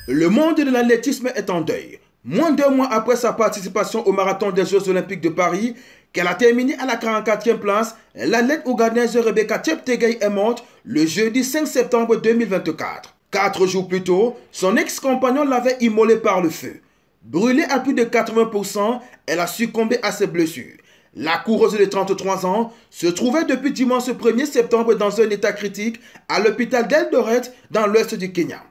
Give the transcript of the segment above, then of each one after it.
Le monde de l'athlétisme est en deuil. Moins d'un mois après sa participation au marathon des Jeux Olympiques de Paris, qu'elle a terminé à la 44e place, l'athlète ougandaise Rebecca Cheptegei est morte le jeudi 5 septembre 2024. 4 jours plus tôt, son ex-compagnon l'avait immolée par le feu. Brûlée à plus de 80%, elle a succombé à ses blessures. La coureuse de 33 ans se trouvait depuis dimanche 1er septembre dans un état critique à l'hôpital d'Eldoret dans l'ouest du Kenya.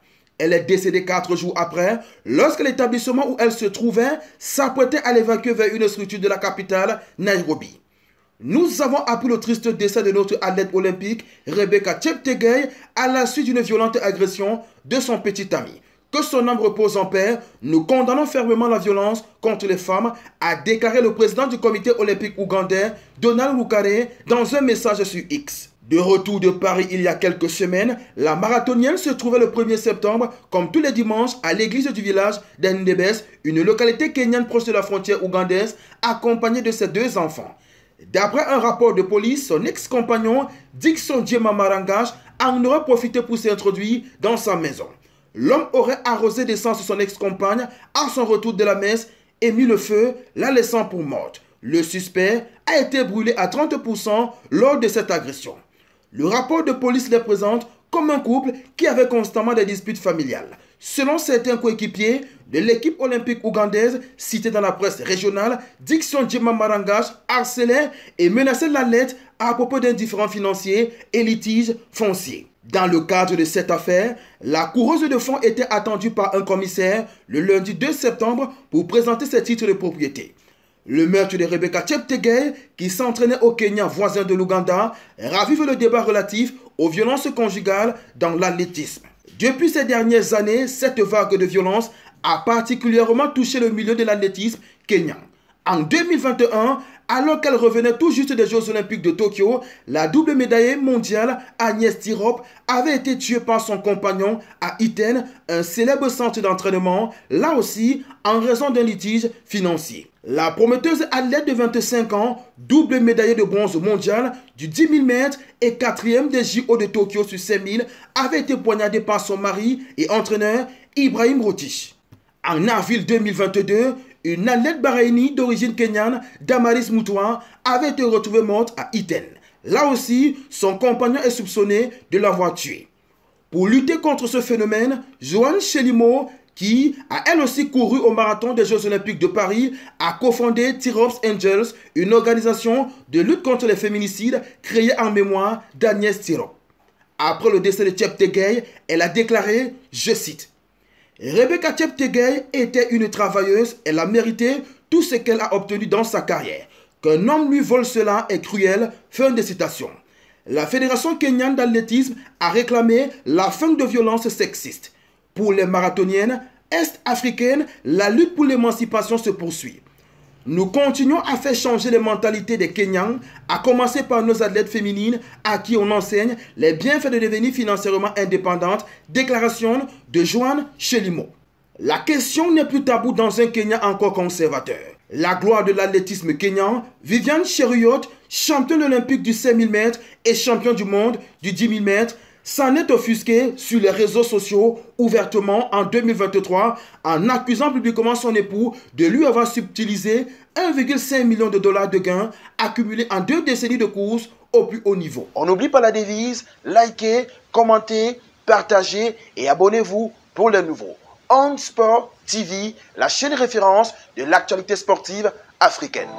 Elle est décédée 4 jours après, lorsque l'établissement où elle se trouvait s'apprêtait à l'évacuer vers une structure de la capitale, Nairobi. Nous avons appris le triste décès de notre athlète olympique, Rebecca Cheptegei, à la suite d'une violente agression de son petit ami. Que son âme repose en paix, nous condamnons fermement la violence contre les femmes, a déclaré le président du comité olympique ougandais, Donald Lukare, dans un message sur X. De retour de Paris il y a quelques semaines, la marathonienne se trouvait le 1er septembre, comme tous les dimanches, à l'église du village d'Endebes, une localité kenyane proche de la frontière ougandaise, accompagnée de ses 2 enfants. D'après un rapport de police, son ex-compagnon, Dickson Djema Marangash, en aurait profité pour s'introduire dans sa maison. L'homme aurait arrosé d'essence son ex-compagne à son retour de la messe et mis le feu, la laissant pour morte. Le suspect a été brûlé à 30% lors de cette agression. Le rapport de police les présente comme un couple qui avait constamment des disputes familiales. Selon certains coéquipiers de l'équipe olympique ougandaise citée dans la presse régionale, Dickson Djema Marangash harcelait et menaçait l'athlète à propos d'un différend financier et litiges fonciers. Dans le cadre de cette affaire, la coureuse de fond était attendue par un commissaire le lundi 2 septembre pour présenter ses titres de propriété. Le meurtre de Rebecca Cheptegei, qui s'entraînait au Kenya voisin de l'Ouganda, ravive le débat relatif aux violences conjugales dans l'athlétisme. Depuis ces dernières années, cette vague de violence a particulièrement touché le milieu de l'athlétisme kenyan. En 2021, alors qu'elle revenait tout juste des Jeux Olympiques de Tokyo, la double médaillée mondiale Agnès Tirop avait été tuée par son compagnon à Iten, un célèbre centre d'entraînement, là aussi en raison d'un litige financier. La prometteuse athlète de 25 ans, double médaillée de bronze mondial du 10 000 mètres et 4e des JO de Tokyo sur 5 000, avait été poignardée par son mari et entraîneur Ibrahim Rotich. En avril 2022, une athlète bahreïnie d'origine kenyane, Damaris Mutua, avait été retrouvée morte à Iten. Là aussi, son compagnon est soupçonné de l'avoir tuée. Pour lutter contre ce phénomène, Joanne Chelimo, qui a elle aussi couru au marathon des Jeux Olympiques de Paris, a cofondé Tirops Angels, une organisation de lutte contre les féminicides créée en mémoire d'Agnès Tirop. Après le décès de Cheptegei, elle a déclaré, je cite, « Rebecca Cheptegei était une travailleuse, elle a mérité tout ce qu'elle a obtenu dans sa carrière. Qu'un homme lui vole cela est cruel. » Fin de citation. La Fédération kenyane d'athlétisme a réclamé la fin de violences sexistes. Pour les marathoniennes est-africaines, la lutte pour l'émancipation se poursuit. Nous continuons à faire changer les mentalités des Kenyans, à commencer par nos athlètes féminines à qui on enseigne les bienfaits de devenir financièrement indépendantes. Déclaration de Joanne Chelimo. La question n'est plus taboue dans un Kenya encore conservateur. La gloire de l'athlétisme kenyan, Viviane Cheruiyot, championne olympique du 5000 mètres et champion du monde du 10 000 mètres, s'en est offusqué sur les réseaux sociaux ouvertement en 2023 en accusant publiquement son époux de lui avoir subtilisé 1,5 million de dollars de gains accumulés en 2 décennies de course au plus haut niveau. On n'oublie pas la devise, likez, commentez, partagez et abonnez-vous pour les nouveaux. On Sport TV, la chaîne référence de l'actualité sportive africaine.